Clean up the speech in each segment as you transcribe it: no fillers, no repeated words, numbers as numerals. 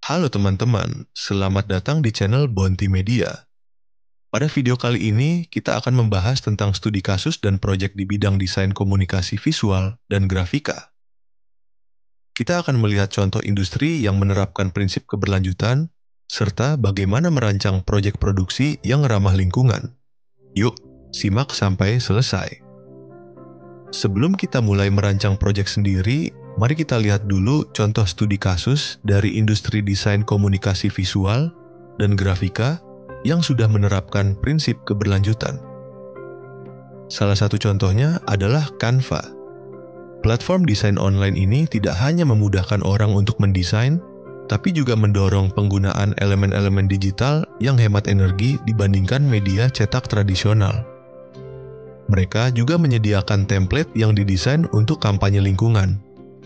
Halo teman-teman, selamat datang di channel Bonti Media. Pada video kali ini, kita akan membahas tentang studi kasus dan proyek di bidang desain komunikasi visual dan grafika. Kita akan melihat contoh industri yang menerapkan prinsip keberlanjutan, serta bagaimana merancang proyek produksi yang ramah lingkungan. Yuk, simak sampai selesai. Sebelum kita mulai merancang proyek sendiri, mari kita lihat dulu contoh studi kasus dari industri desain komunikasi visual dan grafika yang sudah menerapkan prinsip keberlanjutan. Salah satu contohnya adalah Canva. Platform desain online ini tidak hanya memudahkan orang untuk mendesain, tapi juga mendorong penggunaan elemen-elemen digital yang hemat energi dibandingkan media cetak tradisional. Mereka juga menyediakan template yang didesain untuk kampanye lingkungan,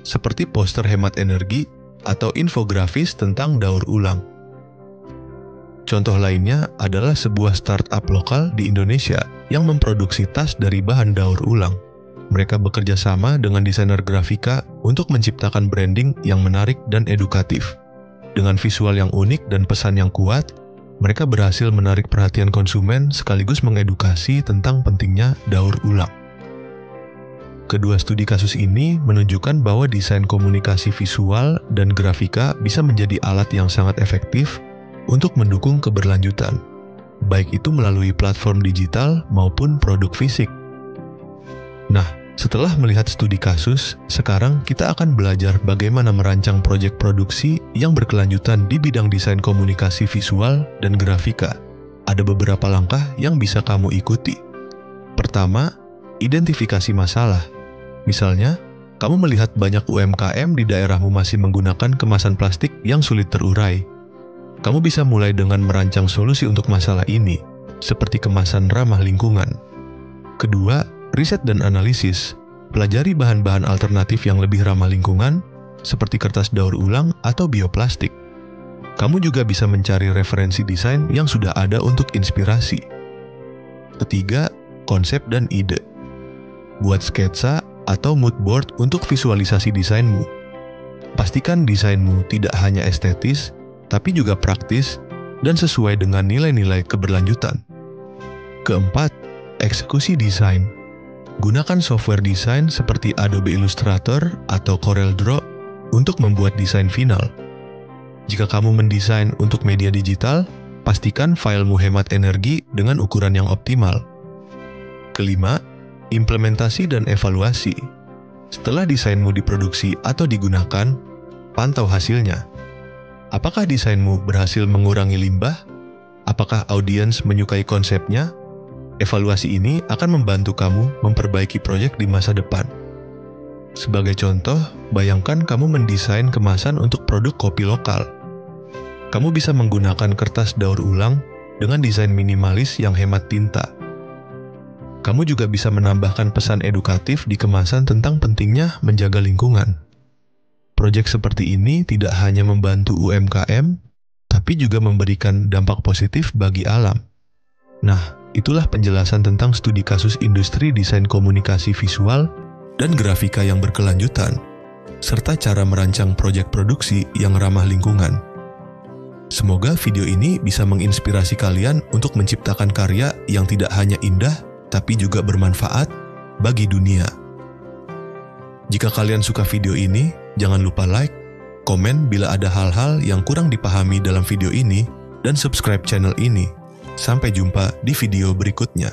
seperti poster hemat energi atau infografis tentang daur ulang. Contoh lainnya adalah sebuah startup lokal di Indonesia yang memproduksi tas dari bahan daur ulang. Mereka bekerja sama dengan desainer grafika untuk menciptakan branding yang menarik dan edukatif. Dengan visual yang unik dan pesan yang kuat, mereka berhasil menarik perhatian konsumen sekaligus mengedukasi tentang pentingnya daur ulang. Kedua studi kasus ini menunjukkan bahwa desain komunikasi visual dan grafika bisa menjadi alat yang sangat efektif untuk mendukung keberlanjutan, baik itu melalui platform digital maupun produk fisik. Nah, setelah melihat studi kasus, sekarang kita akan belajar bagaimana merancang proyek produksi yang berkelanjutan di bidang desain komunikasi visual dan grafika. Ada beberapa langkah yang bisa kamu ikuti. Pertama, identifikasi masalah. Misalnya, kamu melihat banyak UMKM di daerahmu masih menggunakan kemasan plastik yang sulit terurai. Kamu bisa mulai dengan merancang solusi untuk masalah ini, seperti kemasan ramah lingkungan. Kedua, riset dan analisis. Pelajari bahan-bahan alternatif yang lebih ramah lingkungan, seperti kertas daur ulang atau bioplastik. Kamu juga bisa mencari referensi desain yang sudah ada untuk inspirasi. Ketiga, konsep dan ide. Buat sketsa atau mood board untuk visualisasi desainmu. Pastikan desainmu tidak hanya estetis, tapi juga praktis dan sesuai dengan nilai-nilai keberlanjutan. Keempat, eksekusi desain. Gunakan software desain seperti Adobe Illustrator atau CorelDRAW untuk membuat desain final. Jika kamu mendesain untuk media digital, pastikan filemu hemat energi dengan ukuran yang optimal. Kelima, implementasi dan evaluasi. Setelah desainmu diproduksi atau digunakan, pantau hasilnya. Apakah desainmu berhasil mengurangi limbah? Apakah audiens menyukai konsepnya? Evaluasi ini akan membantu kamu memperbaiki proyek di masa depan. Sebagai contoh, bayangkan kamu mendesain kemasan untuk produk kopi lokal. Kamu bisa menggunakan kertas daur ulang dengan desain minimalis yang hemat tinta. Kamu juga bisa menambahkan pesan edukatif di kemasan tentang pentingnya menjaga lingkungan. Proyek seperti ini tidak hanya membantu UMKM, tapi juga memberikan dampak positif bagi alam. Nah, itulah penjelasan tentang studi kasus industri desain komunikasi visual dan grafika yang berkelanjutan, serta cara merancang proyek produksi yang ramah lingkungan. Semoga video ini bisa menginspirasi kalian untuk menciptakan karya yang tidak hanya indah, tapi juga bermanfaat bagi dunia. Jika kalian suka video ini, jangan lupa like, komen bila ada hal-hal yang kurang dipahami dalam video ini, dan subscribe channel ini. Sampai jumpa di video berikutnya.